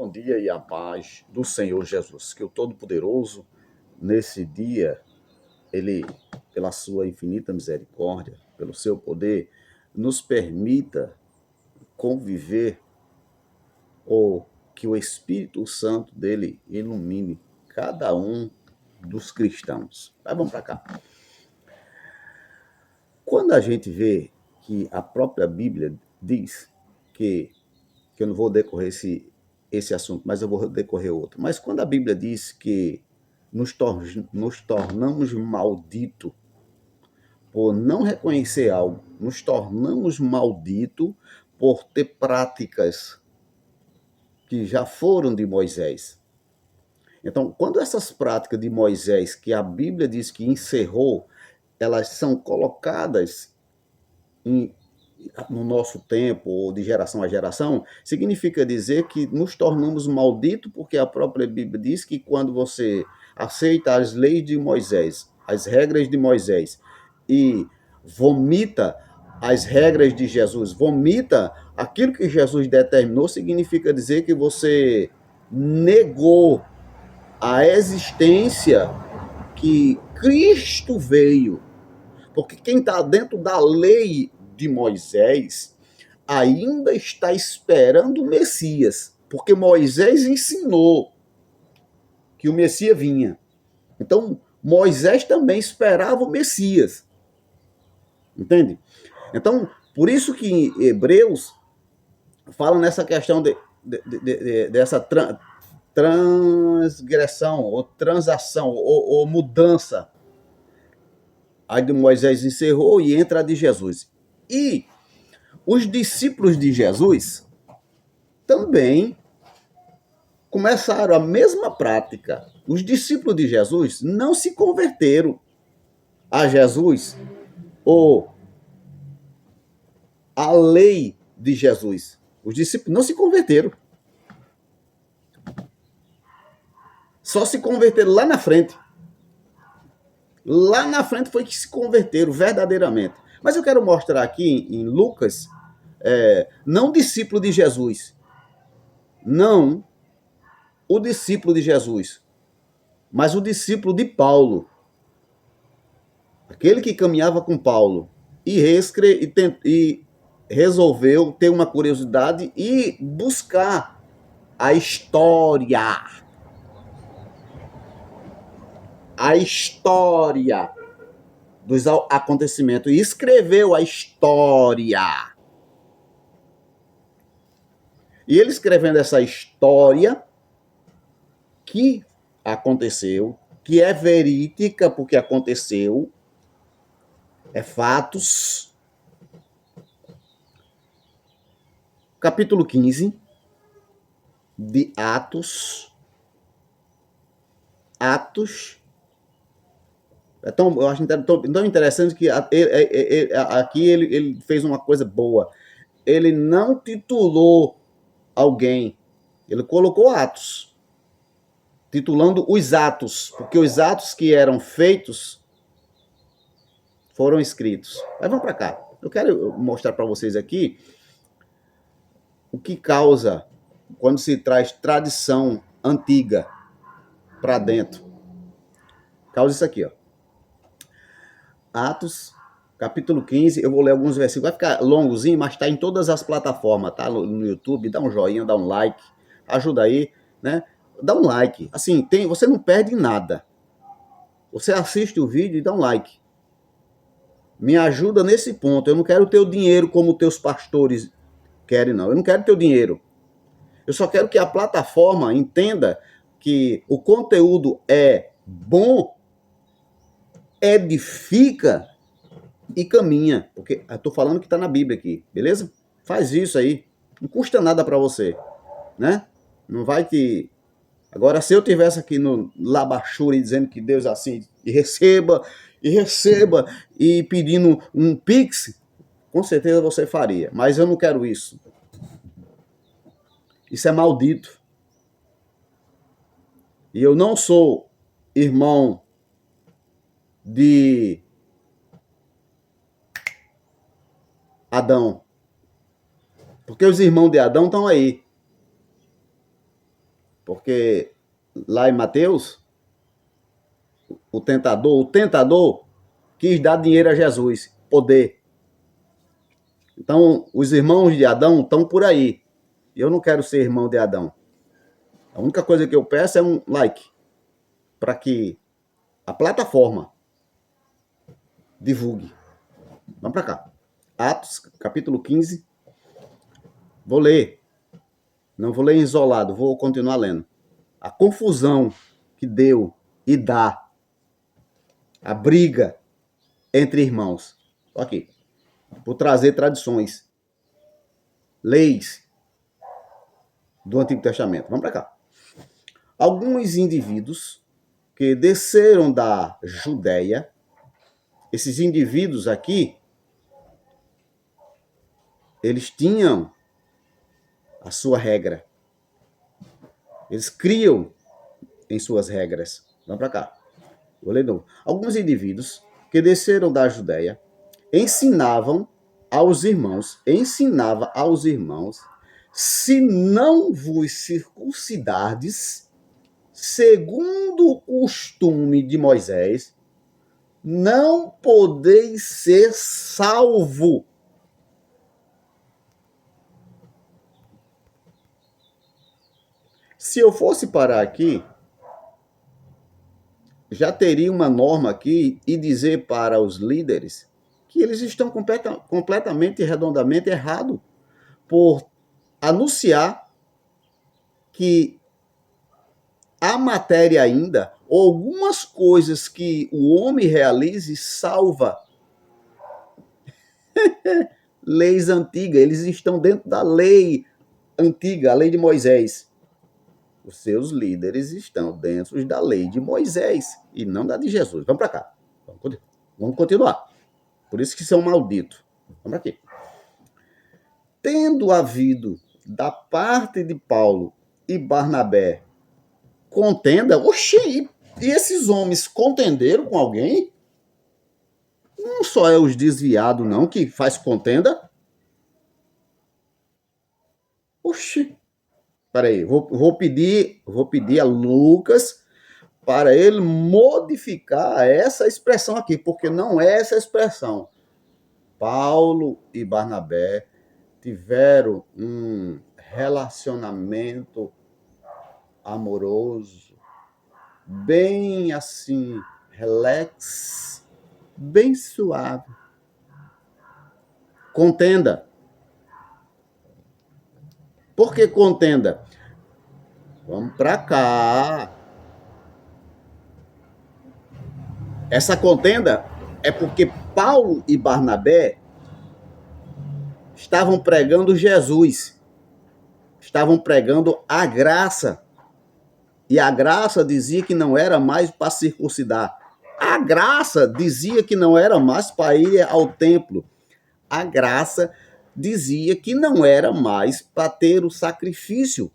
Bom dia e a paz do Senhor Jesus, que o Todo-Poderoso, nesse dia, Ele, pela sua infinita misericórdia, pelo seu poder, nos permita conviver, ou que o Espírito Santo dele ilumine cada um dos cristãos. Mas vamos para cá. Quando a gente vê que a própria Bíblia diz que eu não vou decorrer esse assunto, mas eu vou decorrer outro. Mas quando a Bíblia diz que nos tornamos malditos por não reconhecer algo, nos tornamos malditos por ter práticas que já foram de Moisés. Então, quando essas práticas de Moisés, que a Bíblia diz que encerrou, elas são colocadas no nosso tempo, ou de geração a geração, significa dizer que nos tornamos malditos, porque a própria Bíblia diz que quando você aceita as leis de Moisés, as regras de Moisés, e vomita as regras de Jesus, vomita aquilo que Jesus determinou, significa dizer que você negou a existência que Cristo veio. Porque quem está dentro da lei de Moisés ainda está esperando o Messias, porque Moisés ensinou que o Messias vinha. Então, Moisés também esperava o Messias. Entende? Então, por isso que em Hebreus fala nessa questão dessa transgressão, ou transação, ou mudança. A de Moisés encerrou e entra a de Jesus. E os discípulos de Jesus também começaram a mesma prática. Os discípulos de Jesus não se converteram a Jesus ou à lei de Jesus. Os discípulos não se converteram. Só se converteram lá na frente. Lá na frente foi que se converteram verdadeiramente. Mas eu quero mostrar aqui em Lucas, não discípulo de Jesus, não o discípulo de Jesus, mas o discípulo de Paulo, aquele que caminhava com Paulo e resolveu ter uma curiosidade e buscar a história dos acontecimentos e escreveu a história. E ele escrevendo essa história que aconteceu, que é verídica porque aconteceu, é fatos. Capítulo 15 de Atos. Então, eu acho tão interessante que aqui ele fez uma coisa boa. Ele não titulou alguém, ele colocou Atos, titulando os atos, porque os atos que eram feitos foram escritos. Mas vamos para cá. Eu quero mostrar para vocês aqui o que causa quando se traz tradição antiga para dentro. Causa isso aqui, ó. Atos, capítulo 15, eu vou ler alguns versículos. Vai ficar longozinho, mas está em todas as plataformas, tá? No YouTube, dá um joinha, dá um like, ajuda aí, né? Dá um like. Assim, você não perde nada. Você assiste o vídeo e dá um like. Me ajuda nesse ponto. Eu não quero teu dinheiro como teus pastores querem, não. Eu não quero teu dinheiro. Eu só quero que a plataforma entenda que o conteúdo é bom, edifica e caminha. Porque eu tô falando que tá na Bíblia aqui, beleza? Faz isso aí. Não custa nada para você, né? Não vai te... Agora, se eu tivesse aqui no Labachuri dizendo que Deus assim, e receba, e pedindo um Pix, com certeza você faria. Mas eu não quero isso. Isso é maldito. E eu não sou irmão de Adão. Porque os irmãos de Adão estão aí. Porque lá em Mateus, o tentador quis dar dinheiro a Jesus, poder. Então, os irmãos de Adão estão por aí. E eu não quero ser irmão de Adão. A única coisa que eu peço é um like, para que a plataforma divulgue. Vamos para cá. Atos, capítulo 15. Vou ler. Não vou ler isolado, vou continuar lendo. A confusão que deu e dá. A briga entre irmãos. Aqui. Por trazer tradições. Leis do Antigo Testamento. Vamos para cá. Alguns indivíduos que desceram da Judéia, esses indivíduos aqui, eles tinham a sua regra. Eles criam em suas regras. Vamos para cá. Vou ler de novo. Alguns indivíduos que desceram da Judéia ensinavam aos irmãos, se não vos circuncidardes, segundo o costume de Moisés, não podeis ser salvo. Se eu fosse parar aqui, já teria uma norma aqui e dizer para os líderes que eles estão completamente e redondamente errados por anunciar que a matéria ainda, ou algumas coisas que o homem realize, salva. Leis antigas, eles estão dentro da lei antiga, a lei de Moisés. Os seus líderes estão dentro da lei de Moisés e não da de Jesus. Vamos para cá. Vamos continuar. Por isso que são malditos. Vamos aqui. Tendo havido da parte de Paulo e Barnabé contenda, oxi, e esses homens contenderam com alguém? Não só é os desviados não que faz contenda? Oxi. Peraí, vou pedir a Lucas para ele modificar essa expressão aqui, porque não é essa expressão. Paulo e Barnabé tiveram um relacionamento amoroso, bem assim, relax, bem suave. Contenda. Por que contenda? Vamos para cá. Essa contenda é porque Paulo e Barnabé estavam pregando Jesus. Estavam pregando a graça. E a graça dizia que não era mais para circuncidar. A graça dizia que não era mais para ir ao templo. A graça dizia que não era mais para ter o sacrifício.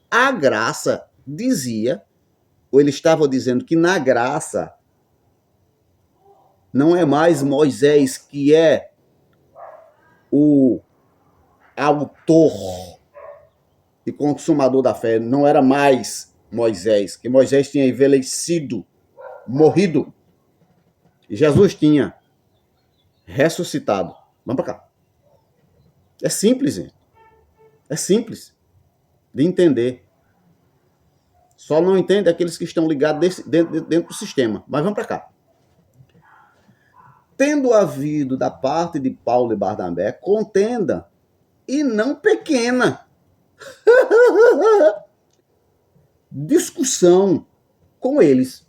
A graça dizia, ou ele estava dizendo que na graça não é mais Moisés que é o autor e consumador da fé, não era mais Moisés, que Moisés tinha envelhecido, morrido, e Jesus tinha ressuscitado. Vamos para cá. É simples, gente. É simples de entender. Só não entende aqueles que estão ligados dentro do sistema. Mas vamos para cá. Tendo havido da parte de Paulo e Barnabé contenda, e não pequena, discussão com eles.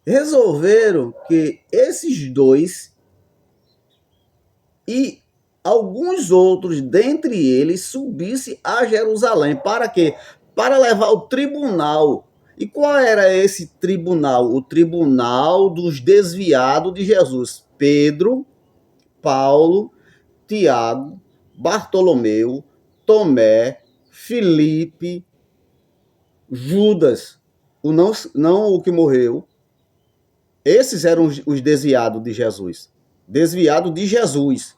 Resolveram que esses dois e alguns outros dentre eles subissem a Jerusalém. Para quê? Para levar o tribunal. E qual era esse tribunal? O tribunal dos desviados de Jesus. Pedro, Paulo, Tiago, Bartolomeu, Tomé, Filipe, Judas, não o que morreu. Esses eram os desviados de Jesus. desviado de Jesus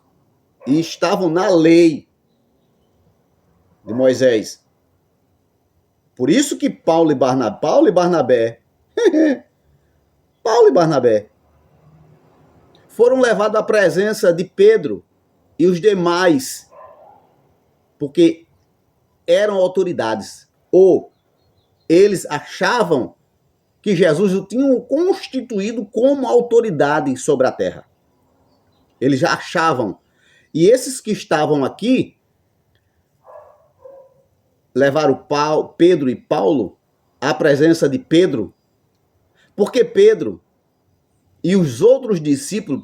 e estavam na lei de Moisés. Por isso que Paulo e Barnabé foram levados à presença de Pedro e os demais, porque eram autoridades, ou eles achavam que Jesus o tinha constituído como autoridade sobre a terra. Eles já achavam. E esses que estavam aqui levaram Pedro e Paulo à presença de Pedro, porque Pedro e os outros discípulos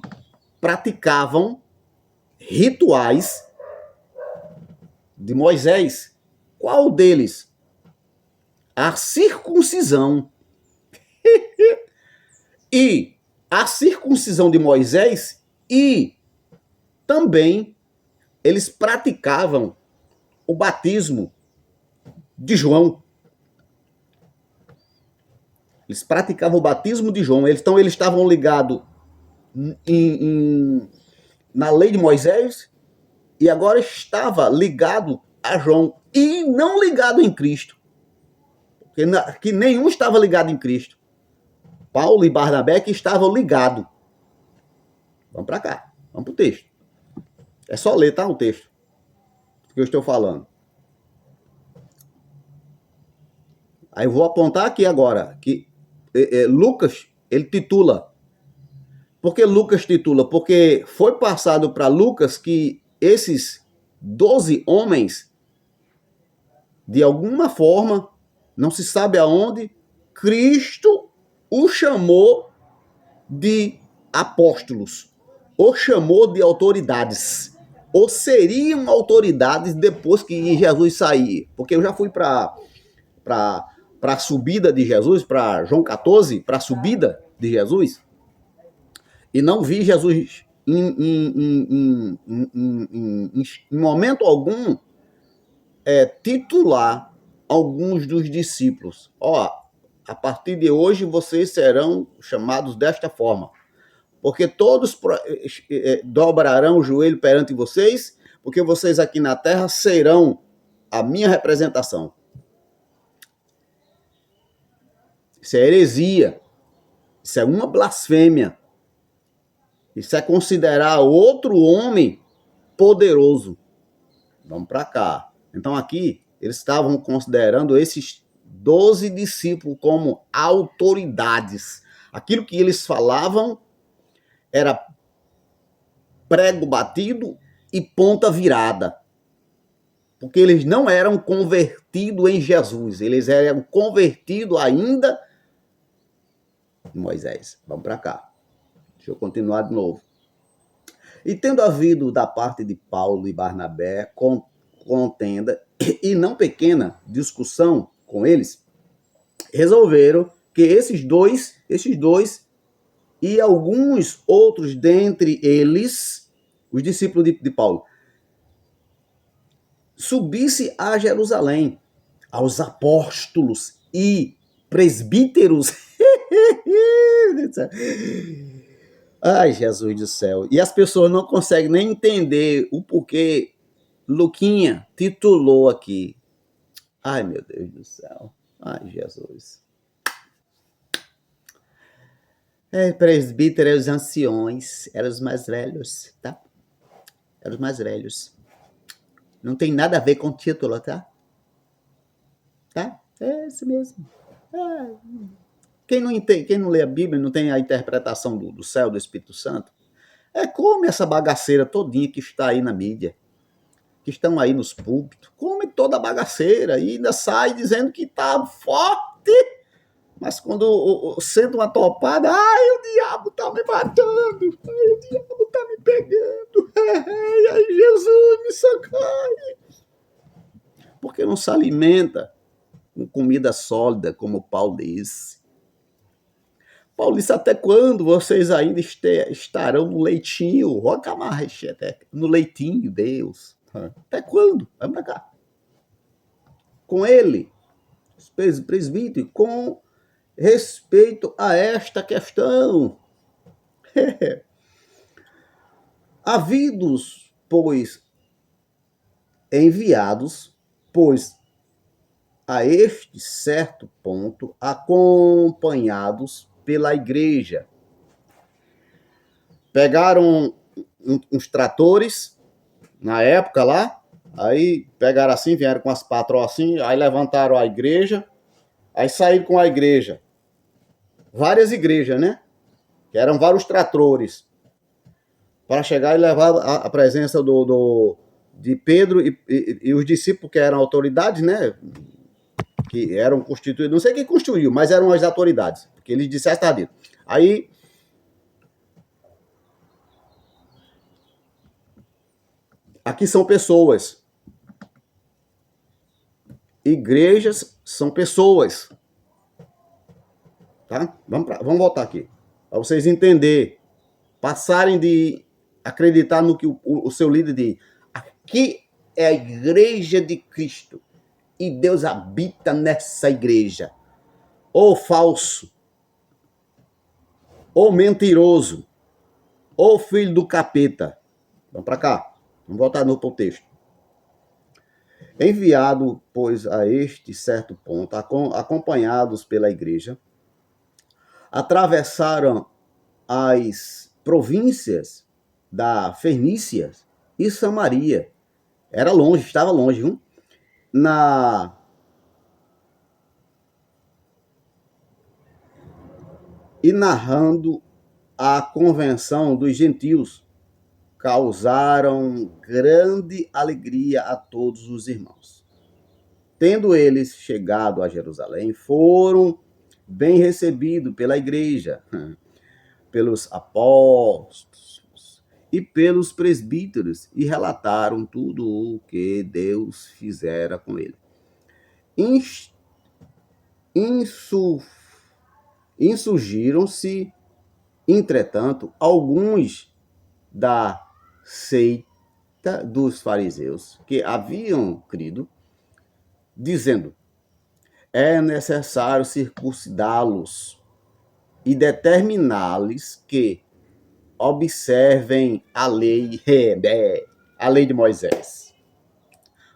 praticavam rituais de Moisés. Qual deles? A circuncisão. E a circuncisão de Moisés, e também eles praticavam o batismo de João. Eles praticavam o batismo de João. Então eles estavam ligados na lei de Moisés e agora estava ligado a João e não ligado em Cristo. Que nenhum estava ligado em Cristo. Paulo e Barnabé que estavam ligados. Vamos para cá. Vamos para o texto. É só ler, tá? O texto que eu estou falando. Aí eu vou apontar aqui agora que Lucas, ele titula. Por que Lucas titula? Porque foi passado para Lucas que esses 12 homens, de alguma forma, não se sabe aonde, Cristo o chamou de apóstolos, ou chamou de autoridades, ou seriam autoridades depois que Jesus sair. Porque eu já fui para a subida de Jesus, para João 14, para a subida de Jesus, e não vi Jesus em momento algum titular alguns dos discípulos. A partir de hoje vocês serão chamados desta forma, porque todos dobrarão o joelho perante vocês, porque vocês aqui na terra serão a minha representação. Isso é heresia, isso é uma blasfêmia, isso é considerar outro homem poderoso. Vamos para cá. Então aqui eles estavam considerando esses 12 discípulos como autoridades. Aquilo que eles falavam era prego batido e ponta virada. Porque eles não eram convertidos em Jesus, eles eram convertidos ainda em Moisés. Vamos para cá. Deixa eu continuar de novo. E tendo havido da parte de Paulo e Barnabé contenda e não pequena discussão com eles, resolveram que esses dois e alguns outros dentre eles, os discípulos de Paulo, subisse a Jerusalém, aos apóstolos e presbíteros. Ai, Jesus do céu. E as pessoas não conseguem nem entender o porquê Luquinha titulou aqui. Ai, meu Deus do céu. Ai, Jesus. Presbítero eram os anciões, eram os mais velhos, tá? Eram os mais velhos. Não tem nada a ver com o título, tá? Tá? É esse mesmo. Quem não lê a Bíblia, não tem a interpretação do céu, do Espírito Santo, come essa bagaceira todinha que está aí na mídia, que estão aí nos púlpitos, come toda a bagaceira e ainda sai dizendo que está forte, mas quando senta uma topada, ai, o diabo está me matando, ai, o diabo está me pegando, ai, Jesus, me socorre. Porque não se alimenta com comida sólida, como Paulo disse. Paulo disse, até quando vocês ainda estarão no leitinho? No leitinho, Deus. Até quando? Vamos para cá. Com ele, os presbíteros, com respeito a esta questão. Havidos, pois, enviados, pois, a este certo ponto, acompanhados pela igreja. Pegaram uns tratores, na época lá, aí pegaram assim, vieram com as patroas assim, aí levantaram a igreja, aí saíram com a igreja. Várias igrejas, né? Que eram vários tratores, para chegar e levar a presença de Pedro e os discípulos, que eram autoridades, né? Que eram constituídos, não sei quem constituiu, mas eram as autoridades, porque eles disseram, está dito. Aí, aqui são pessoas. Igrejas são pessoas. Tá? Vamos voltar aqui. Para vocês entenderem, passarem de acreditar no que o seu líder diz. Aqui é a igreja de Cristo. E Deus habita nessa igreja. Ou falso, ou mentiroso, ou filho do capeta. Vamos para cá. Vamos voltar no texto. Enviado, pois, a este certo ponto, acompanhados pela igreja, atravessaram as províncias da Fenícia e Samaria. Era longe, estava longe, viu? E narrando a convenção dos gentios, causaram grande alegria a todos os irmãos. Tendo eles chegado a Jerusalém, foram bem recebidos pela igreja, pelos apóstolos e pelos presbíteros, e relataram tudo o que Deus fizera com ele. Insurgiram-se, entretanto, alguns da seita dos fariseus que haviam crido, dizendo: é necessário circuncidá-los e determinar-lhes que observem a lei de Moisés.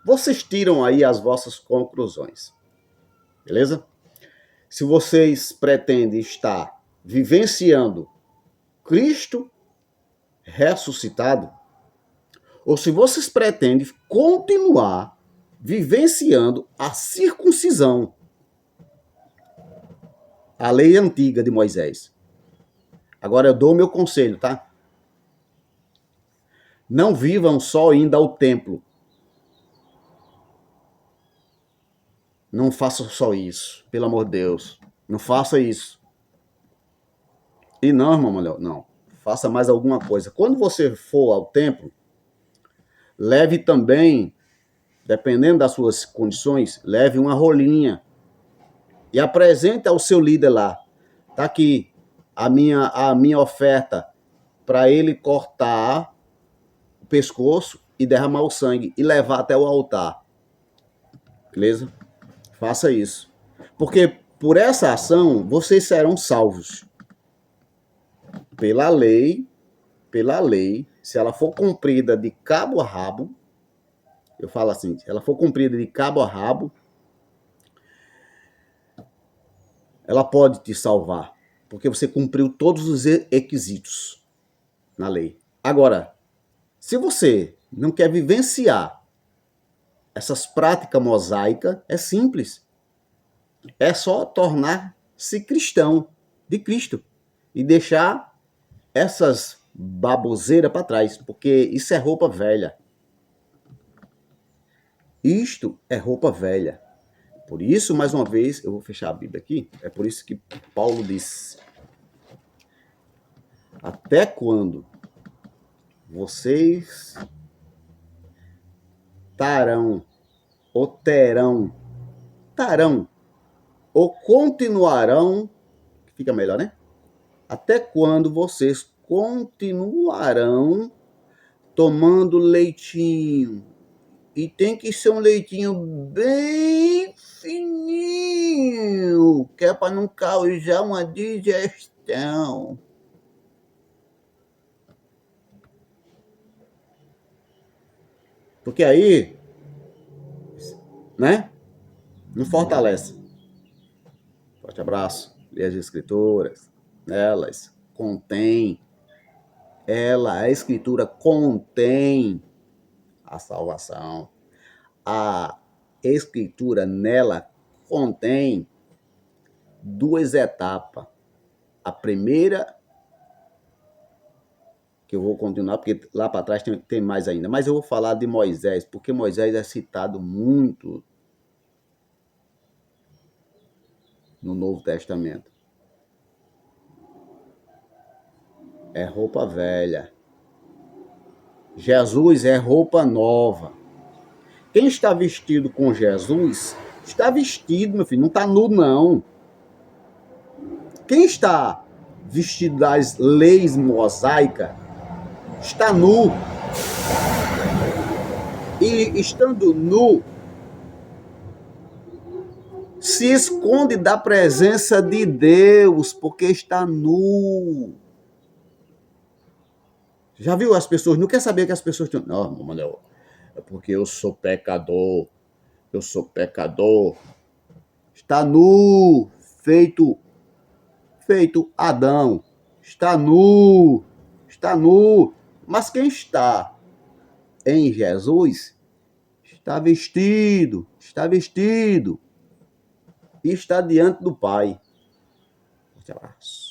Vocês tiram aí as vossas conclusões, beleza? Se vocês pretendem estar vivenciando Cristo ressuscitado, ou se vocês pretendem continuar vivenciando a circuncisão, a lei antiga de Moisés. Agora eu dou o meu conselho, tá? Não vivam só indo ao templo. Não faça só isso, pelo amor de Deus. Não faça isso. E não, irmão Manuel, não. Faça mais alguma coisa. Quando você for ao templo, leve também, dependendo das suas condições, leve uma rolinha e apresente ao seu líder lá. Tá aqui a minha oferta para ele cortar o pescoço e derramar o sangue e levar até o altar. Beleza? Faça isso. Porque por essa ação vocês serão salvos. Pela lei, se ela for cumprida de cabo a rabo, eu falo assim, se ela for cumprida de cabo a rabo, ela pode te salvar, porque você cumpriu todos os requisitos na lei. Agora, se você não quer vivenciar essas práticas mosaicas, é simples. É só tornar-se cristão de Cristo e deixar essas baboseiras para trás, porque isso é roupa velha. Isto é roupa velha. Por isso, mais uma vez, eu vou fechar a Bíblia aqui, é por isso que Paulo disse: até quando vocês tarão ou continuarão, fica melhor, né? Até quando vocês continuarão tomando leitinho? E tem que ser um leitinho bem fininho, que é para não causar uma digestão. Porque aí, né? Não fortalece. Forte abraço. Lê as escrituras. Elas contêm. A escritura contém a salvação. A escritura nela contém duas etapas. A primeira, que eu vou continuar, porque lá para trás tem mais ainda, mas eu vou falar de Moisés, porque Moisés é citado muito no Novo Testamento. É roupa velha. Jesus é roupa nova. Quem está vestido com Jesus, está vestido, meu filho, não está nu, não. Quem está vestido das leis mosaicas, está nu. E estando nu, se esconde da presença de Deus, porque está nu. Já viu as pessoas? Não quer saber que as pessoas estão. Não, Manuel, é porque eu sou pecador. Eu sou pecador. Está nu, feito Adão. Está nu. Está nu. Mas quem está em Jesus está vestido. Está vestido. E está diante do Pai. Forte abraço.